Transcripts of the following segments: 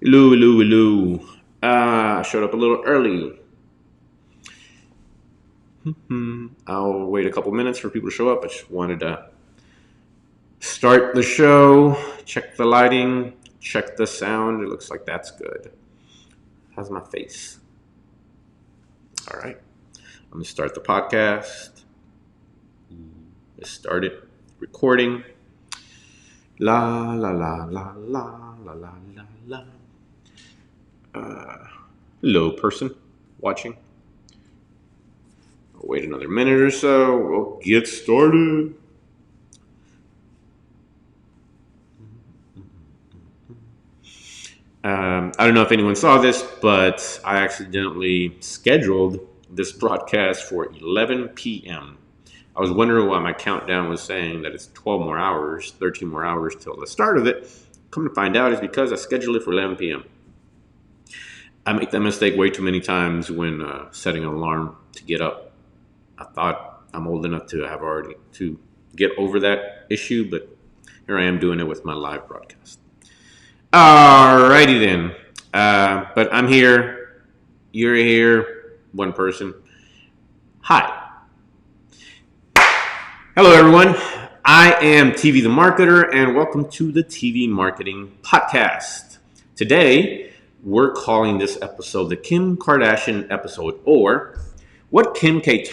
Hello, hello, hello. I showed up a little early. I'll wait a couple minutes for people to show up. I just wanted to start the show, check the lighting, check the sound. It looks like that's good. How's my face? All right. I'm going to start the podcast. Let's start it. Recording. La, la, la, la, la, la, la, la, la. Hello, person watching. I'll wait another minute or so. We'll get started. I don't know if anyone saw this, but I accidentally scheduled this broadcast for 11 p.m. I was wondering why my countdown was saying that it's 12 more hours, 13 more hours till the start of it. Come to find out, it's because I scheduled it for 11 p.m. I make that mistake way too many times when setting an alarm to get up. I thought I'm old enough to have already to get over that issue, but here I am doing it with my live broadcast. Alrighty then. But I'm here. You're here. One person. Hi. Hello, everyone. I am Teevee the Marketer, and welcome to the Teevee Marketing Podcast. Today, we're calling this episode the Kim Kardashian episode, or what Kim K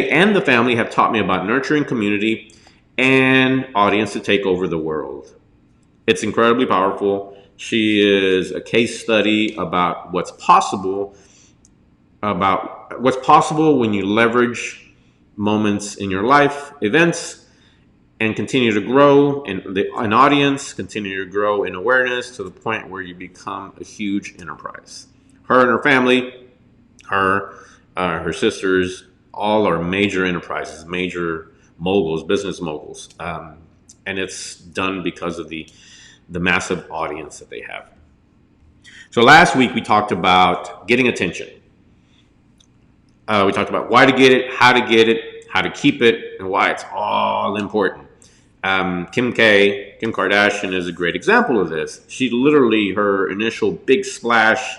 and the family have taught me about nurturing community and audience to take over the world. It's incredibly powerful. She is a case study about what's possible when you leverage moments in your life, events, and continue to grow in an audience, continue to grow in awareness to the point where you become a huge enterprise. Her and her family, her sisters, all are major enterprises, major moguls, business moguls. And it's done because of the massive audience that they have. So last week we talked about getting attention. We talked about why to get it, how to keep it, and why it's all important. Kim Kardashian is a great example of this. She literally, her initial big splash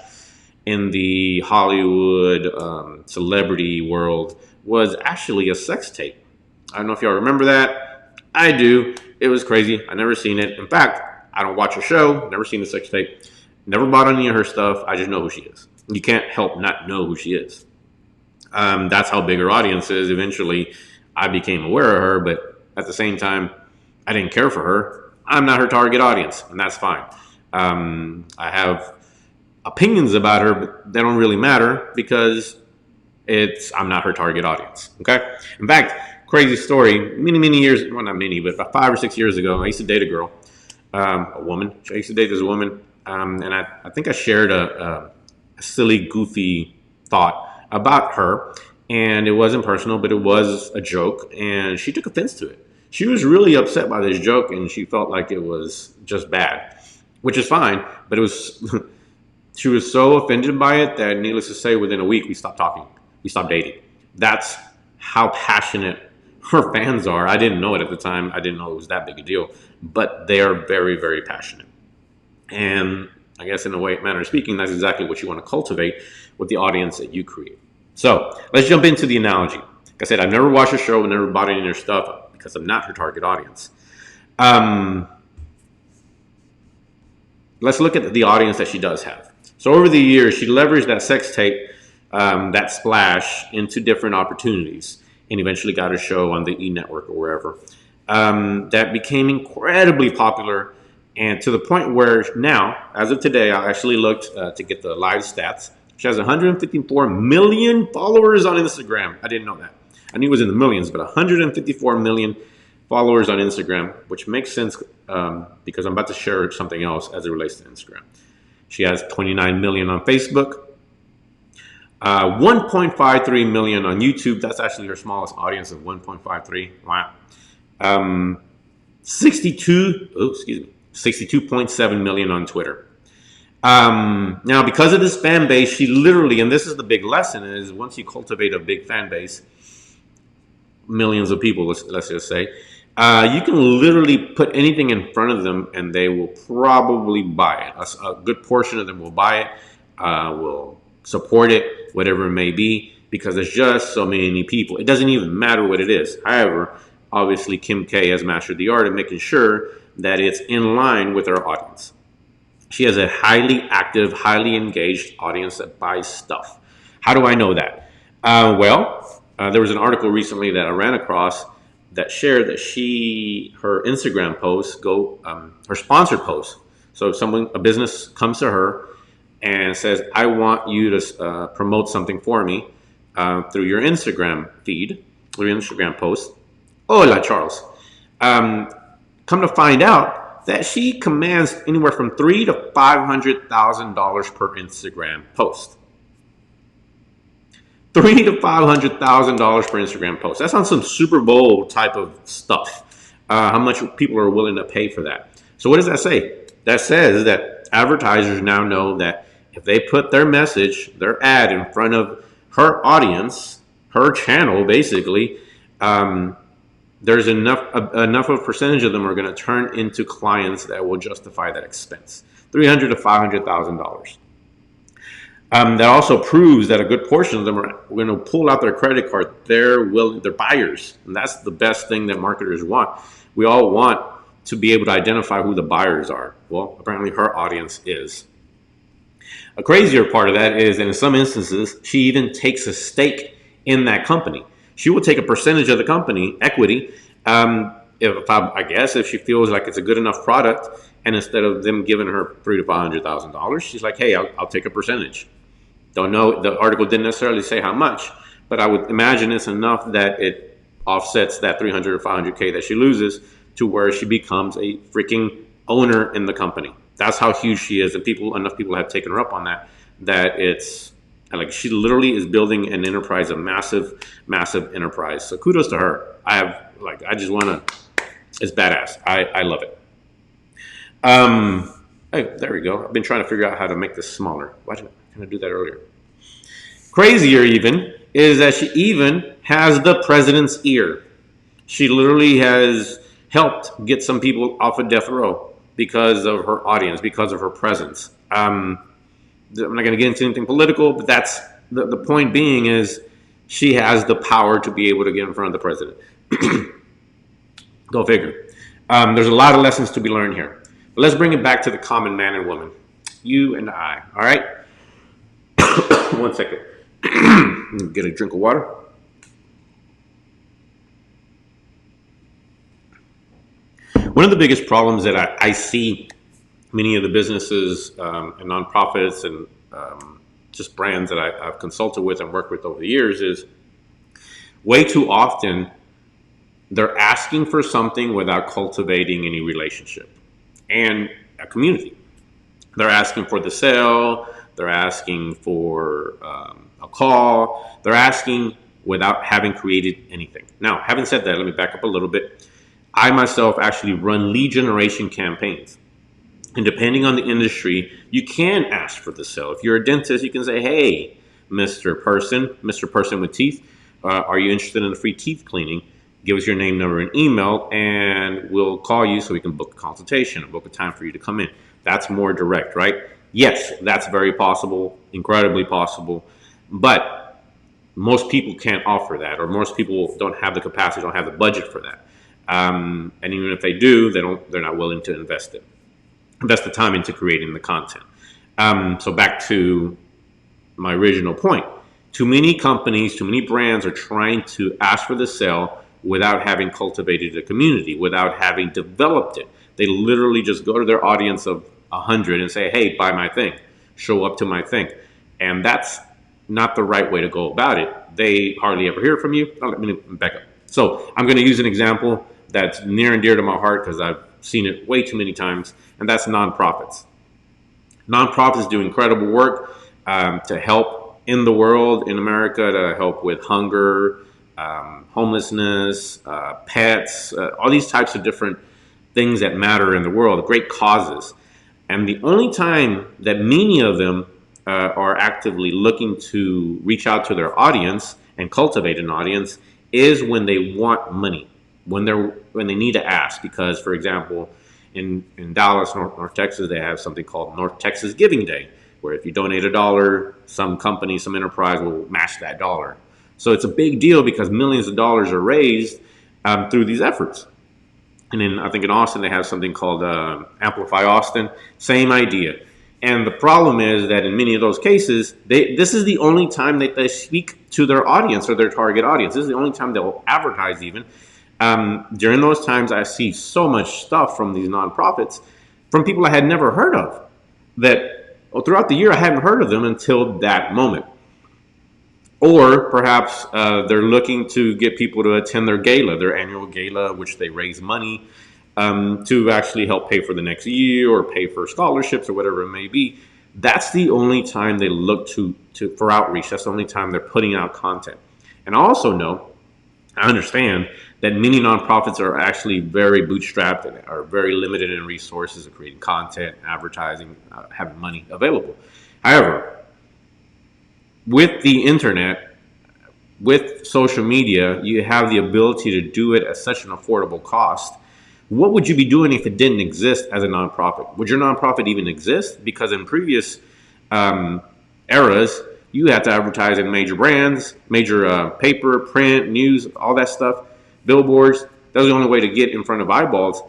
in the Hollywood celebrity world was actually a sex tape. I don't know if y'all remember that. I do. It was crazy. I never seen it. In fact, I don't watch her show. Never seen the sex tape. Never bought any of her stuff. I just know who she is. You can't help not know who she is. That's how big her audience is. Eventually, I became aware of her, but at the same time, I didn't care for her. I'm not her target audience, and that's fine. I have opinions about her, but they don't really matter because I'm not her target audience. Okay. In fact, crazy story. Many years, well, not many, but about 5 or 6 years ago, I used to date a girl, a woman. I used to date this woman, and I think I shared a silly, goofy thought about her, and it wasn't personal, but it was a joke, and she took offense to it. She was really upset by this joke, and she felt like it was just bad, which is fine, but it was she was so offended by it that, needless to say, within a week we stopped talking, we stopped dating. That's how passionate her fans are. I didn't know it at the time. I didn't know it was that big a deal, but they are very, very passionate. And I guess in a manner of speaking, that's exactly what you want to cultivate with the audience that you create. So let's jump into the analogy. Like I said, I've never watched her show, never bought any of her stuff because I'm not her target audience. Let's look at the audience that she does have. So over the years, she leveraged that sex tape, that splash, into different opportunities, and eventually got a show on the E! Network or wherever that became incredibly popular. And to the point where now, as of today, I actually looked to get the live stats. She has 154 million followers on Instagram. I didn't know that. I knew it was in the millions, but 154 million followers on Instagram, which makes sense because I'm about to share something else as it relates to Instagram. She has 29 million on Facebook, 1.53 million on YouTube. That's actually her smallest audience of 1.53. Wow. 62.7 million on Twitter. Now, because of this fan base, she literally, and this is the big lesson, is once you cultivate a big fan base, millions of people, let's just say, You can literally put anything in front of them and they will probably buy it. A good portion of them will buy it, will support it, whatever it may be, because there's just so many people. It doesn't even matter what it is. However, obviously, Kim K has mastered the art of making sure that it's in line with our audience. She has a highly active, highly engaged audience that buys stuff. How do I know that? There was an article recently that I ran across that shared that her Instagram posts her sponsored posts. So if a business comes to her and says, I want you to promote something for me through your Instagram feed, or your Instagram post. Hola, Charles. Come to find out that she commands anywhere from $300,000 to $500,000 per Instagram post. $300,000 to $500,000 per Instagram post. That's on some Super Bowl type of stuff. How much people are willing to pay for that? So what does that say? That says that advertisers now know that if they put their message, their ad in front of her audience, her channel, basically, there's enough of a percentage of them are going to turn into clients that will justify that expense. $300,000 to $500,000. That also proves that a good portion of them are going to pull out their credit card. They're buyers, and that's the best thing that marketers want. We all want to be able to identify who the buyers are. Well, apparently her audience is. A crazier part of that is, in some instances, she even takes a stake in that company. She will take a percentage of the company equity, if she feels like it's a good enough product, and instead of them giving her $300,000 to $500,000, she's like, hey, I'll take a percentage. Don't know, the article didn't necessarily say how much, but I would imagine it's enough that it offsets that 300 or 500K that she loses to where she becomes a freaking owner in the company. That's how huge she is, and enough people have taken her up on that it's like she literally is building an enterprise, a massive, massive enterprise. So kudos to her. It's badass. I love it. Hey, there we go. I've been trying to figure out how to make this smaller. Why didn't I do that earlier? Crazier even is that she even has the president's ear. She literally has helped get some people off of death row because of her audience, because of her presence. I'm not going to get into anything political, but that's the point being is she has the power to be able to get in front of the president. Go figure. There's a lot of lessons to be learned here. But let's bring it back to the common man and woman. You and I, all right? 1 second. Get a drink of water. One of the biggest problems that I see many of the businesses and nonprofits and just brands that I've consulted with and worked with over the years is way too often they're asking for something without cultivating any relationship and a community. They're asking for the sale. They're asking for a call. They're asking without having created anything. Now, having said that, let me back up a little bit. I myself actually run lead generation campaigns. And depending on the industry, you can ask for the sale. If you're a dentist, you can say, hey, Mr. Person with teeth, are you interested in a free teeth cleaning? Give us your name, number, and email, and we'll call you so we can book a consultation and book a time for you to come in. That's more direct, right? Yes, that's very possible, incredibly possible, but most people can't offer that, or most people don't have the capacity, don't have the budget for that. And even if they do, they're not willing to invest the time into creating the content. So back to my original point. Too many companies, too many brands are trying to ask for the sale without having cultivated a community, without having developed it. They literally just go to their audience of 100 and say, hey, buy my thing, show up to my thing. And that's not the right way to go about it. They hardly ever hear from you. Let me back up. So I'm going to use an example that's near and dear to my heart because I've seen it way too many times, and that's nonprofits. Nonprofits do incredible work to help in the world, in America, to help with hunger, homelessness, pets, all these types of different things that matter in the world, great causes. And the only time that many of them are actively looking to reach out to their audience and cultivate an audience is when they want money. when they need to ask. Because, for example, in Dallas, North Texas, they have something called North Texas Giving Day, where if you donate $1, some company, some enterprise will match that dollar. So it's a big deal because millions of dollars are raised through these efforts. And then I think in Austin, they have something called Amplify Austin. Same idea. And the problem is that in many of those cases, this is the only time that they speak to their audience or their target audience. This is the only time they'll advertise even. During those times, I see so much stuff from these nonprofits from people I had never heard of that throughout the year I hadn't heard of them until that moment. Or perhaps they're looking to get people to attend their gala, their annual gala, which they raise money to actually help pay for the next year or pay for scholarships or whatever it may be. That's the only time they look to for outreach. That's the only time they're putting out content. And I understand that many nonprofits are actually very bootstrapped and are very limited in resources of creating content, advertising, having money available. However, with the internet, with social media, you have the ability to do it at such an affordable cost. What would you be doing if it didn't exist as a nonprofit? Would your nonprofit even exist? Because in previous eras, you had to advertise in major brands, major paper, print, news, all that stuff, billboards. That was the only way to get in front of eyeballs.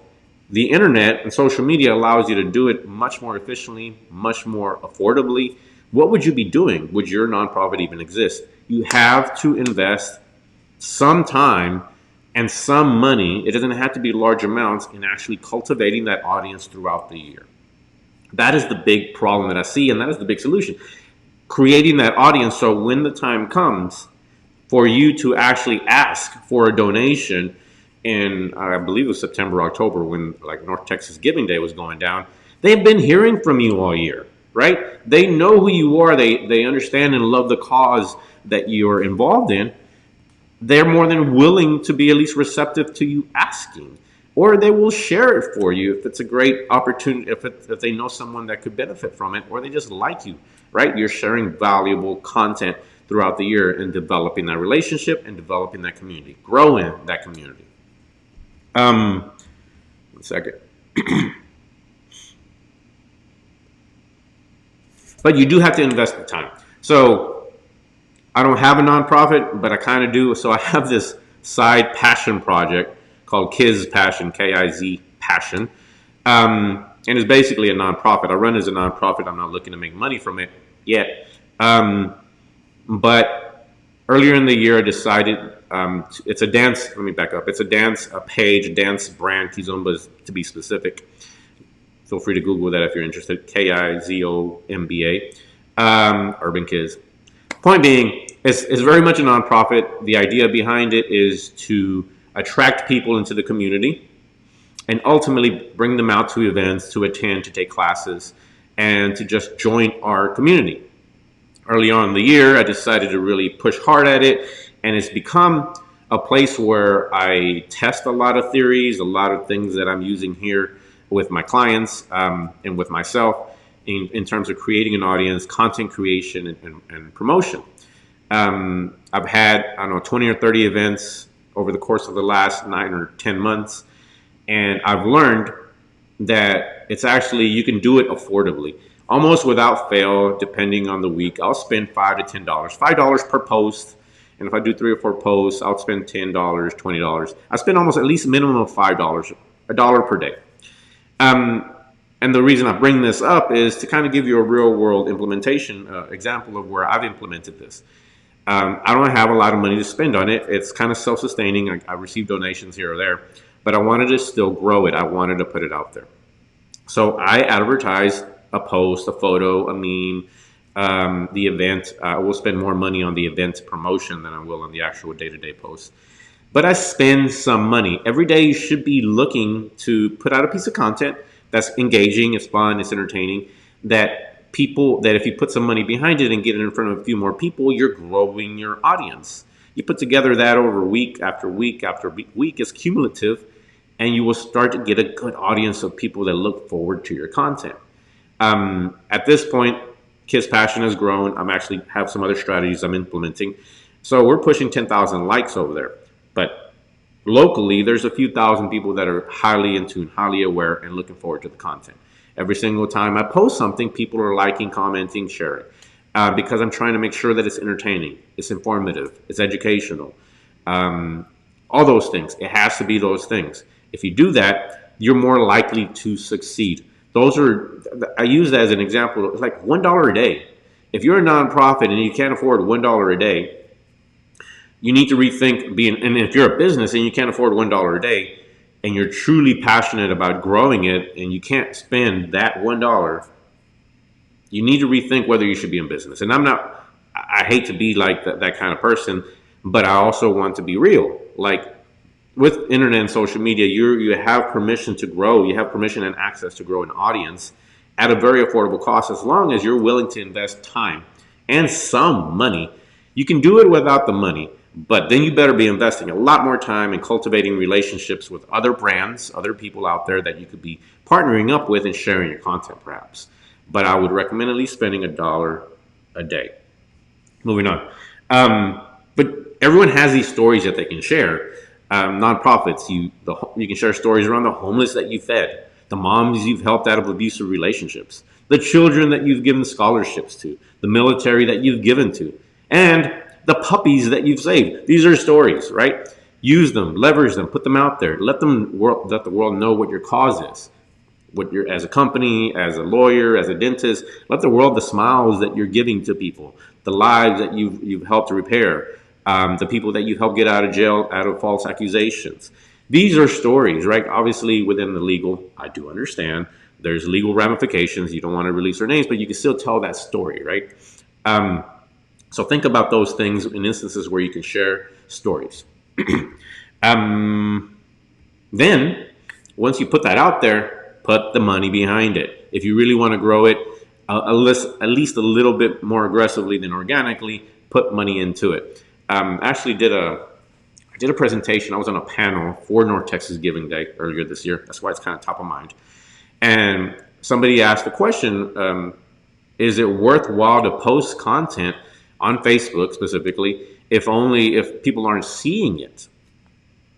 The internet and social media allows you to do it much more efficiently, much more affordably. What would you be doing? Would your nonprofit even exist? You have to invest some time and some money. It doesn't have to be large amounts in actually cultivating that audience throughout the year. That is the big problem that I see, and that is the big solution. Creating that audience so when the time comes for you to actually ask for a donation in, I believe it was September, October, when like North Texas Giving Day was going down, they've been hearing from you all year, right? They know who you are. They understand and love the cause that you're involved in. They're more than willing to be at least receptive to you asking, or they will share it for you if it's a great opportunity, if they know someone that could benefit from it, or they just like you, right? You're sharing valuable content throughout the year and developing that relationship and developing that community, growing that community. 1 second. But you do have to invest the time. So I don't have a nonprofit, but I kind of do. So I have this side passion project called Kiz Passion, K-I-Z Passion. And it's basically a nonprofit. I run as a nonprofit. I'm not looking to make money from it yet. But earlier in the year, I decided it's a dance. Let me back up. It's a dance, a page, a dance brand, Kizomba to be specific. Feel free to Google that if you're interested. Kizomba, Urban Kids. Point being, it's very much a nonprofit. The idea behind it is to attract people into the community and ultimately bring them out to events, to attend, to take classes, and to just join our community. Early on in the year, I decided to really push hard at it, and it's become a place where I test a lot of theories, a lot of things that I'm using here with my clients and with myself in terms of creating an audience, content creation, and promotion. I've had, 20 or 30 events over the course of the last 9 or 10 months, and I've learned that it's actually, you can do it affordably, almost without fail, depending on the week. I'll spend $5 to $10, $5 per post. And if I do 3 or 4 posts, I'll spend $10, $20. I spend almost at least a minimum of $5, $1 per day. And the reason I bring this up is to kind of give you a real world implementation example of where I've implemented this. I don't have a lot of money to spend on it. It's kind of self-sustaining. I receive donations here or there, but I wanted to still grow it. I wanted to put it out there. So I advertise a post, a photo, a meme, the event. I will spend more money on the event promotion than I will on the actual day-to-day posts. But I spend some money. Every day you should be looking to put out a piece of content that's engaging, it's fun, it's entertaining, that if you put some money behind it and get it in front of a few more people, you're growing your audience. You put together that over week after week after week, it's cumulative, and you will start to get a good audience of people that look forward to your content. At this point, Kids Passion has grown. I'm actually have some other strategies I'm implementing. So we're pushing 10,000 likes over there. But locally, there's a few thousand people that are highly in tune, highly aware, and looking forward to the content. Every single time I post something, people are liking, commenting, sharing, because I'm trying to make sure that it's entertaining, it's informative, it's educational, um, all those things. It has to be those things. If you do that, you're more likely to succeed. Those are, I use that as an example. It's like $1 a day. If you're a nonprofit and you can't afford $1 a day, you need to rethink being. And if you're a business and you can't afford $1 a day, and you're truly passionate about growing it, and you can't spend that $1, you need to rethink whether you should be in business. And I'm not. I hate to be like that kind of person, but I also want to be real. Like with internet and social media, you have permission to grow. You have permission and access to grow an audience at a very affordable cost, as long as you're willing to invest time and some money. You can do it without the money, but then you better be investing a lot more time in cultivating relationships with other brands, other people out there that you could be partnering up with and sharing your content, perhaps. But I would recommend at least spending $1 a day. Moving on. But everyone has these stories that they can share. Nonprofits, you can share stories around the homeless that you fed, the moms you've helped out of abusive relationships, the children that you've given scholarships to, the military that you've given to, and the puppies that you've saved. These are stories, right? Use them, leverage them, put them out there. Let the world know what your cause is. What you're, as a company, as a lawyer, as a dentist, let the world, the smiles that you're giving to people, the lives that you've helped to repair, the people that you've helped get out of jail out of false accusations. These are stories, right? Obviously, within the legal, I do understand there's legal ramifications. You don't want to release their names, but you can still tell that story, right? So think about those things in instances where you can share stories. Then, once you put that out there, put the money behind it. If you really want to grow it, at least a little bit more aggressively than organically, put money into it. Actually did a presentation. I was on a panel for North Texas Giving Day earlier this year. That's why it's kind of top of mind. And somebody asked the question, is it worthwhile to post content on Facebook specifically if people aren't seeing it?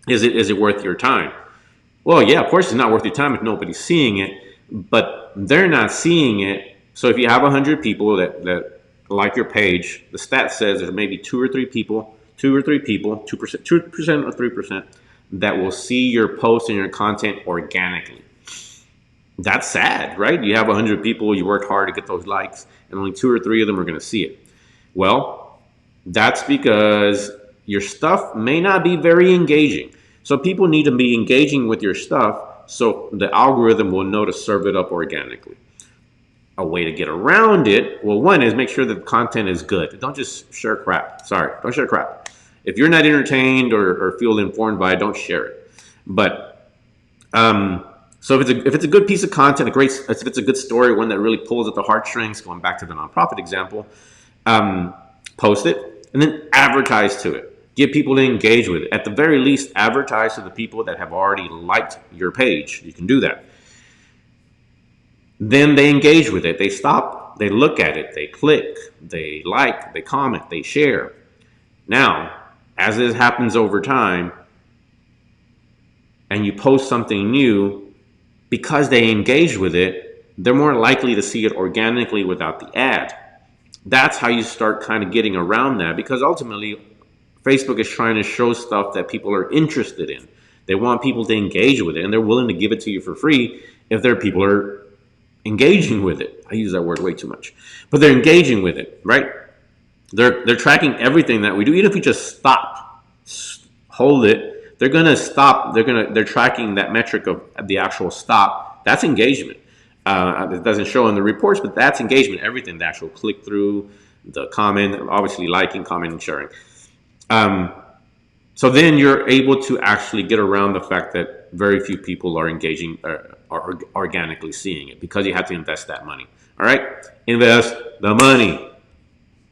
Is it worth your time? Well, yeah, of course it's not worth your time if nobody's seeing it, but they're not seeing it. So if you have 100 people that like your page, the stat says there's maybe 2 or 3 people, 2% or 3% that will see your post and your content organically. That's sad, right? You have 100 people, you worked hard to get those likes, and only 2 or 3 of them are going to see it. Well, that's because your stuff may not be very engaging. So people need to be engaging with your stuff so the algorithm will know to serve it up organically. A way to get around it, well, one is make sure that the content is good. Don't just share crap. Sorry, don't share crap. If you're not entertained or feel informed by it, don't share it. But so if it's a good piece of content, if it's a good story, one that really pulls at the heartstrings, going back to the nonprofit example, post it and then advertise to it. Get people to engage with it. At the very least, advertise to the people that have already liked your page. You can do that. Then they engage with it. They stop, they look at it, they click, they like, they comment, they share. Now, as this happens over time, and you post something new, because they engage with it, they're more likely to see it organically without the ad. That's how you start kind of getting around that, because ultimately, Facebook is trying to show stuff that people are interested in. They want people to engage with it, and they're willing to give it to you for free if their people are engaging with it. I use that word way too much, but they're engaging with it, right? They're tracking everything that we do. Even if we just stop, hold it, they're gonna stop. They're tracking that metric of the actual stop. That's engagement. It doesn't show in the reports, but that's engagement. Everything, the actual click through, the comment, obviously liking, commenting, sharing. So then you're able to actually get around the fact that very few people are engaging, are organically seeing it, because you have to invest that money. All right, invest the money.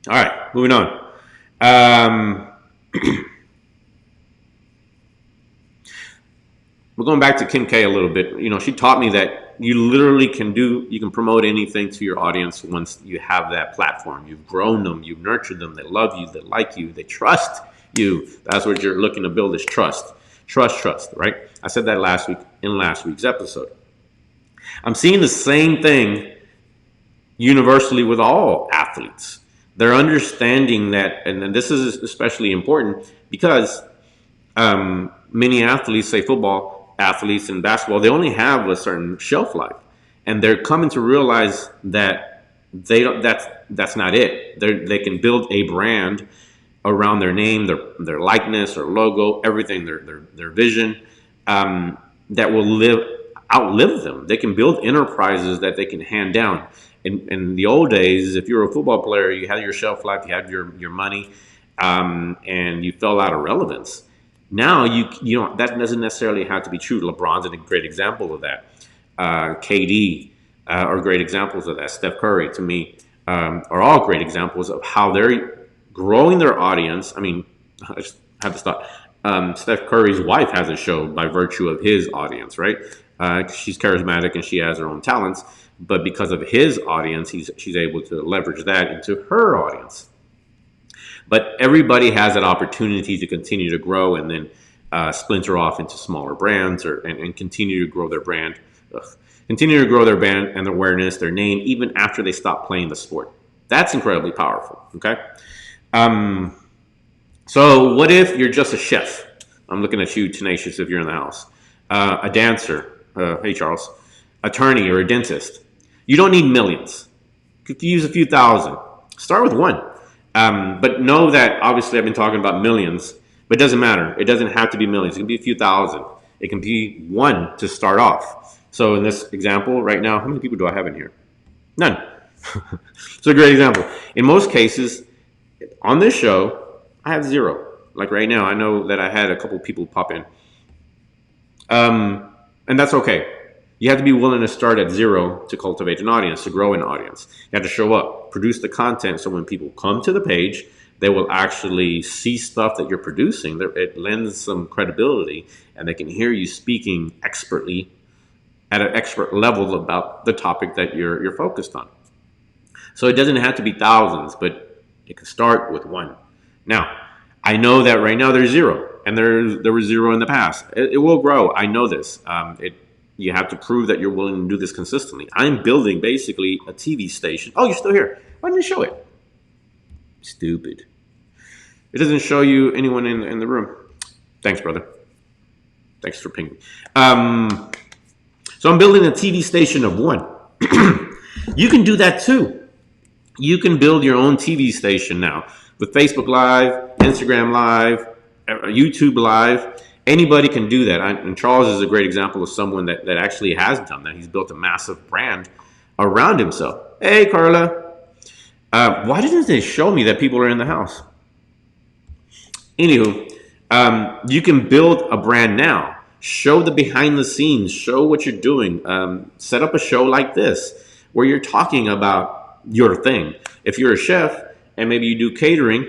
All right, moving on. We're going back to Kim K a little bit. You know, she taught me that you literally you can promote anything to your audience once you have that platform. You've grown them, you've nurtured them, they love you, they like you, they trust you. That's what you're looking to build, is trust. Trust, right? I said that last week in last week's episode. I'm seeing the same thing universally with all athletes. They're understanding that, and this is especially important because many athletes, say football athletes and basketball, they only have a certain shelf life, and they're coming to realize that they don't. That's not it. They can build a brand around their name, their likeness, their logo, everything, their vision, that will outlive them. They can build enterprises that they can hand down. In the old days, if you were a football player, you had your shelf life, you had your money, and you fell out of relevance. Now you don't. That doesn't necessarily have to be true. LeBron's a great example of that. KD are great examples of that. Steph Curry, to me, are all great examples of how they're growing their audience. I mean, I just have this thought. Steph Curry's wife has a show by virtue of his audience, right? She's charismatic and she has her own talents, but because of his audience, she's able to leverage that into her audience. But everybody has that opportunity to continue to grow and then splinter off into smaller brands and continue to grow their brand. Continue to grow their brand and their awareness, their name, even after they stop playing the sport. That's incredibly powerful, okay? So what if you're just a chef? I'm looking at you, Tenacious, if you're in the house. A dancer, hey Charles, attorney or a dentist. You don't need millions. You could use a few thousand. Start with one. But know that obviously I've been talking about millions, but it doesn't matter. It doesn't have to be millions. It can be a few thousand. It can be one to start off. So in this example right now, how many people do I have in here? None. So a great example. In most cases, on this show, I have zero. Like right now, I know that I had a couple people pop in. And that's okay. You have to be willing to start at zero to cultivate an audience, to grow an audience. You have to show up, produce the content, so when people come to the page, they will actually see stuff that you're producing. It lends some credibility, and they can hear you speaking expertly at an expert level about the topic that you're focused on. So it doesn't have to be thousands, but it can start with one. Now, I know that right now there's zero, and there was zero in the past. It will grow. I know this. You have to prove that you're willing to do this consistently. I'm building basically a TV station. Oh, you're still here. Why didn't you show it? Stupid. It doesn't show you anyone in the room. Thanks, brother. Thanks for pinging. So I'm building a TV station of one. You can do that too. You can build your own TV station now with Facebook Live, Instagram Live, YouTube Live. Anybody can do that. And Charles is a great example of someone that actually has done that. He's built a massive brand around himself. Hey, Carla. Why didn't they show me that people are in the house? Anywho, you can build a brand now. Show the behind the scenes. Show what you're doing. Set up a show like this where you're talking about your thing. If you're a chef and maybe you do catering,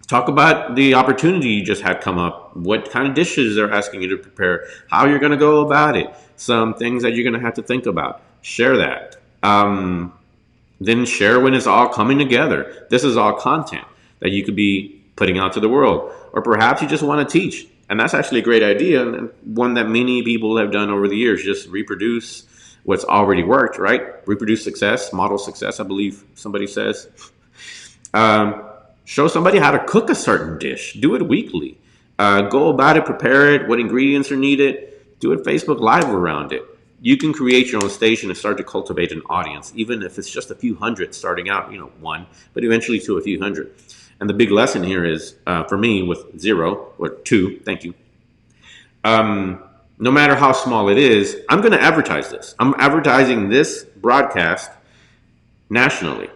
talk about the opportunity you just had come up, what kind of dishes they're asking you to prepare, how you're going to go about it, some things that you're going to have to think about. Share that. Then share when it's all coming together. This is all content that you could be putting out to the world. Or perhaps you just want to teach. And that's actually a great idea, and one that many people have done over the years. Just reproduce what's already worked, right? Reproduce success, model success, I believe somebody says. Show somebody how to cook a certain dish. Do it weekly. Go about it, prepare it, what ingredients are needed. Do it Facebook Live around it. You can create your own station and start to cultivate an audience, even if it's just a few hundred starting out, one, but eventually to a few hundred. And the big lesson here is, for me, with zero or two, thank you. No matter how small it is, I'm going to advertise this. I'm advertising this broadcast nationally.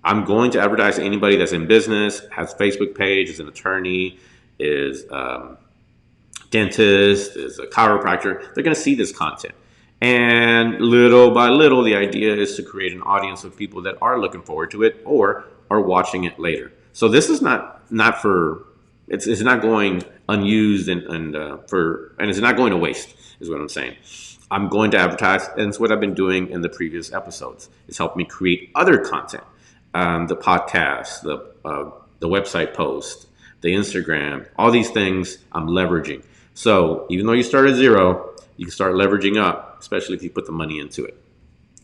I'm going to advertise to anybody that's in business, has a Facebook page, is an attorney, is a dentist, is a chiropractor. They're going to see this content. And little by little, the idea is to create an audience of people that are looking forward to it or are watching it later. So this is not for, it's not going unused and it's not going to waste, is what I'm saying. I'm going to advertise, and it's what I've been doing in the previous episodes. It's helped me create other content. The podcast, the website post, the Instagram, all these things I'm leveraging. So even though you start at zero, you can start leveraging up, especially if you put the money into it.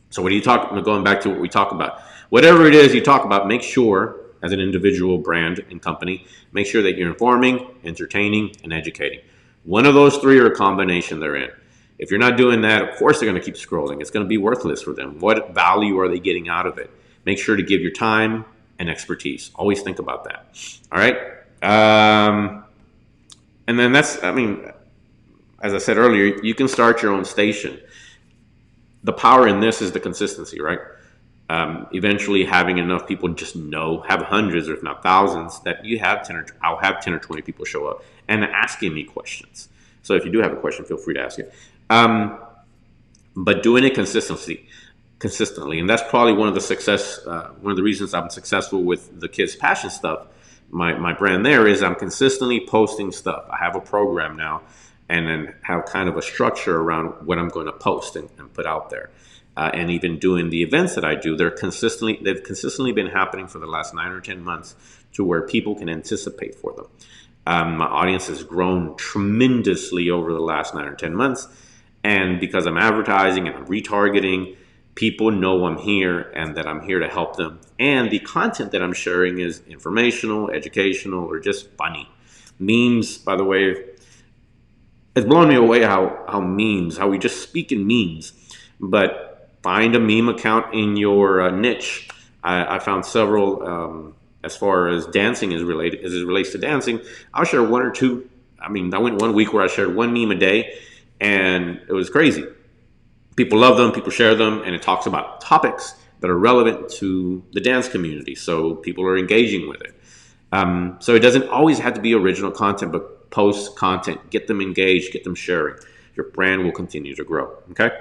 So what do you talk? Going back to what we talk about, whatever it is you talk about, make sure as an individual brand and company, make sure that you're informing, entertaining, and educating. One of those three or a combination therein. If you're not doing that, of course they're going to keep scrolling. It's going to be worthless for them. What value are they getting out of it? Make sure to give your time and expertise. Always think about that. All right. And then that's, I mean, as I said earlier, you can start your own station. The power in this is the consistency, right? Eventually having enough people just know, have hundreds or if not thousands, that you have 10 or I'll have 10 or 20 people show up and asking me questions. So if you do have a question, feel free to ask it. But doing it consistently, and that's probably one of the reasons I'm successful with the Kids Passion stuff. My brand there is I'm consistently posting stuff. I have a program now, and then have kind of a structure around what I'm going to post and put out there. And even doing the events that I do, they've consistently been happening for the last 9 or 10 months to where people can anticipate for them. My audience has grown tremendously over the last 9 or 10 months. And because I'm advertising and I'm retargeting, people know I'm here and that I'm here to help them. And the content that I'm sharing is informational, educational, or just funny. Memes, by the way, it's blown me away how we just speak in memes. But find a meme account in your niche. I found several, as far as dancing as it relates to dancing. I'll share one or two. I mean, I went 1 week where I shared one meme a day, and it was crazy. People love them, people share them, and it talks about topics that are relevant to the dance community. So people are engaging with it. So it doesn't always have to be original content, but post content, get them engaged, get them sharing. Your brand will continue to grow. Okay.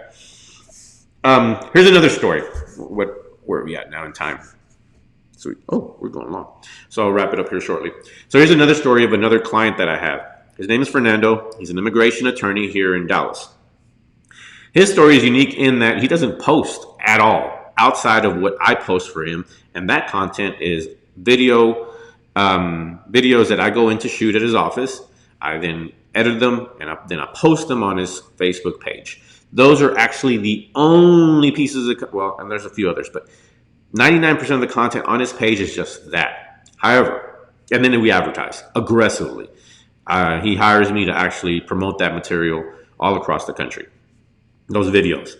Here's another story. Where are we at now in time? So we're going long. So I'll wrap it up here shortly. So here's another story of another client that I have. His name is Fernando. He's an immigration attorney here in Dallas. His story is unique in that he doesn't post at all outside of what I post for him. And that content is videos that I go in to shoot at his office. I then edit them and then I post them on his Facebook page. Those are actually the only pieces of, and there's a few others, but 99% of the content on his page is just that. However, and then we advertise aggressively. He hires me to actually promote that material all across the country, those videos.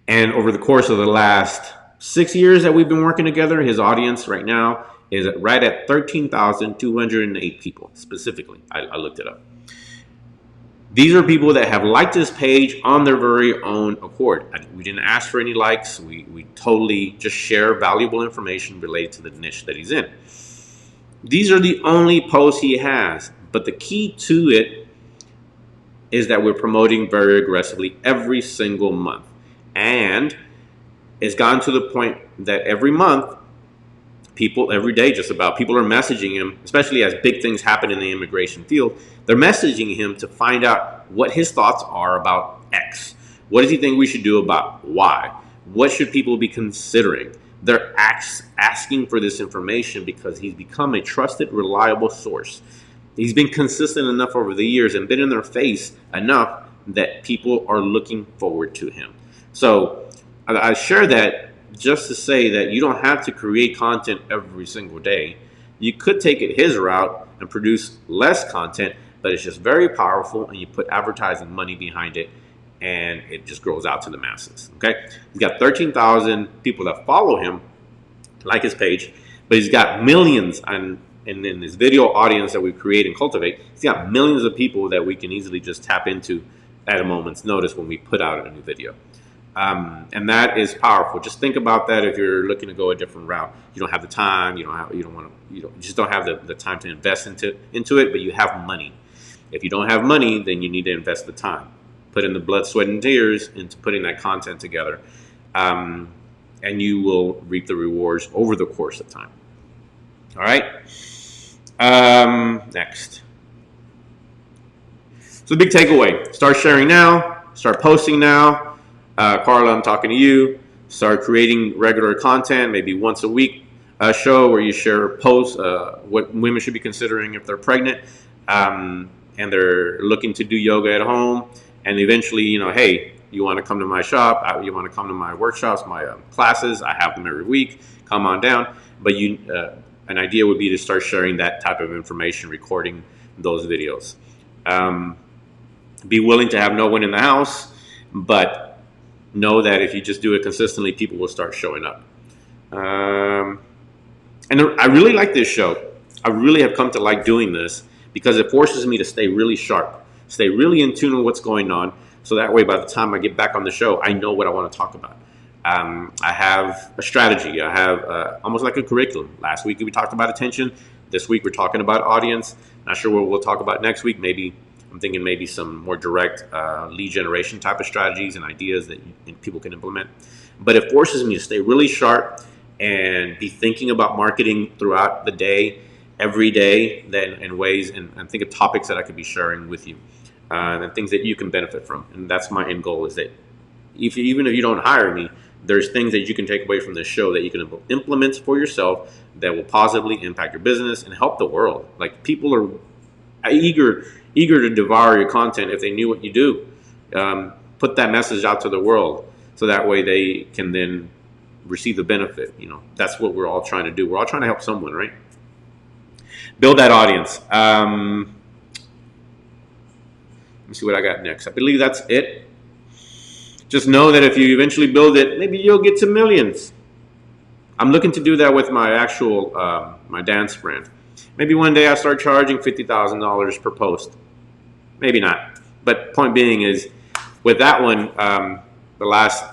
And over the course of the last 6 years that we've been working together, his audience right now is right at 13,208 people specifically. I looked it up. These are people that have liked his page on their very own accord. We didn't ask for any likes. We totally just share valuable information related to the niche that he's in. These are the only posts he has. But the key to it is that we're promoting very aggressively every single month. And it's gotten to the point that every month, people, every day just about, people are messaging him, especially as big things happen in the immigration field. They're messaging him to find out what his thoughts are about X. What does he think we should do about Y? What should people be considering? They're asking for this information because he's become a trusted, reliable source. He's been consistent enough over the years and been in their face enough that people are looking forward to him. So I share that just to say that you don't have to create content every single day. You could take it his route and produce less content, but it's just very powerful, and you put advertising money behind it, and it just grows out to the masses. Okay, he's got 13,000 people that follow him, like his page, but he's got millions and in this video audience that we create and cultivate, he's got millions of people that we can easily just tap into at a moment's notice when we put out a new video. And that is powerful. Just think about that if you're looking to go a different route. You don't have the time, you just don't have the time to invest into it, but you have money. If you don't have money, then you need to invest the time. Put in the blood, sweat, and tears into putting that content together. And you will reap the rewards over the course of time. All right. Next. So the big takeaway, start sharing now, start posting now. Carla, I'm talking to you. Start creating regular content, maybe once a week show where you share posts, what women should be considering if they're pregnant. and they're looking to do yoga at home, and eventually, hey, you want to come to my shop, you want to come to my workshops, my classes, I have them every week, come on down. But an idea would be to start sharing that type of information, recording those videos. Be willing to have no one in the house, but know that if you just do it consistently, people will start showing up. And I really like this show. I really have come to like doing this because it forces me to stay really sharp, stay really in tune with what's going on. So that way, by the time I get back on the show, I know what I want to talk about. I have a strategy. I have almost like a curriculum. Last week we talked about attention. This week we're talking about audience. Not sure what we'll talk about next week. I'm thinking maybe some more direct lead generation type of strategies and ideas that people can implement. But it forces me to stay really sharp and be thinking about marketing throughout the day, every day, in ways, and think of topics that I could be sharing with you, and things that you can benefit from. And that's my end goal, is that even if you don't hire me, there's things that you can take away from this show that you can implement for yourself that will positively impact your business and help the world. Like, people are eager to devour your content if they knew what you do. Put that message out to the world so that way they can then receive the benefit. That's what we're all trying to do. We're all trying to help someone, right? Build that audience. Let me see what I got next. I believe that's it. Just know that if you eventually build it, maybe you'll get to millions. I'm looking to do that with my actual my dance brand. Maybe one day I start charging $50,000 per post. Maybe not. But point being is, with that one, the last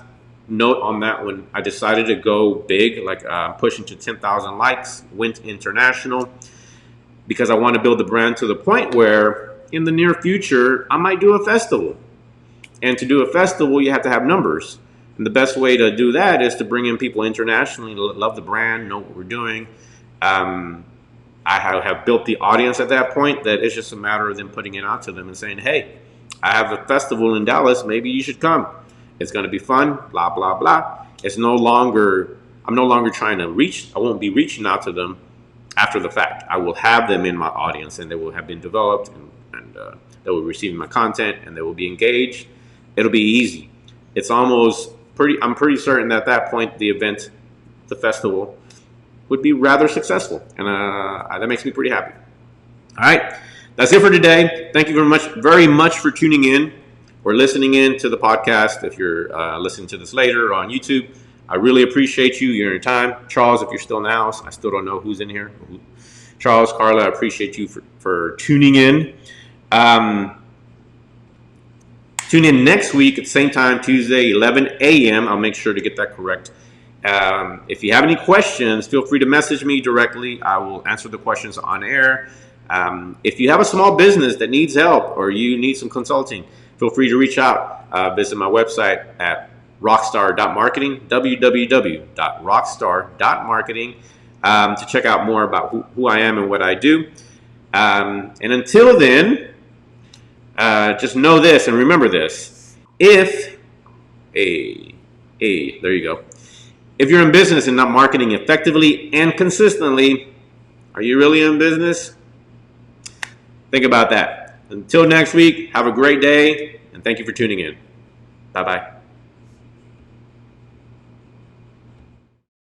note on that one, I decided to go big, like pushing to 10,000 likes, went international, because I want to build the brand to the point where in the near future, I might do a festival. And to do a festival, you have to have numbers. And the best way to do that is to bring in people internationally, love the brand, know what we're doing. I have built the audience at that point that it's just a matter of them putting it out to them and saying, hey, I have a festival in Dallas, maybe you should come. It's going to be fun, blah, blah, blah. I'm no longer trying to I won't be reaching out to them after the fact. I will have them in my audience, and they will have been developed, and they will receive my content, and they will be engaged. It'll be easy. It's almost I'm pretty certain that at that point, the festival, would be rather successful. And that makes me pretty happy. All right. That's it for today. Thank you very much for tuning in or listening in to the podcast. If you're listening to this later or on YouTube, I really appreciate your time. Charles, if you're still in the house, I still don't know who's in here. Charles, Carla, I appreciate you for tuning in. Tune in next week at the same time, Tuesday, 11 a.m. I'll make sure to get that correct. If you have any questions, feel free to message me directly. I will answer the questions on air. If you have a small business that needs help or you need some consulting, feel free to reach out. Visit my website at rockstar.marketing, www.rockstar.marketing, to check out more about who I am and what I do. And until then, just know this and remember this. There you go. If you're in business and not marketing effectively and consistently, are you really in business? Think about that. Until next week, have a great day, and thank you for tuning in. Bye-bye.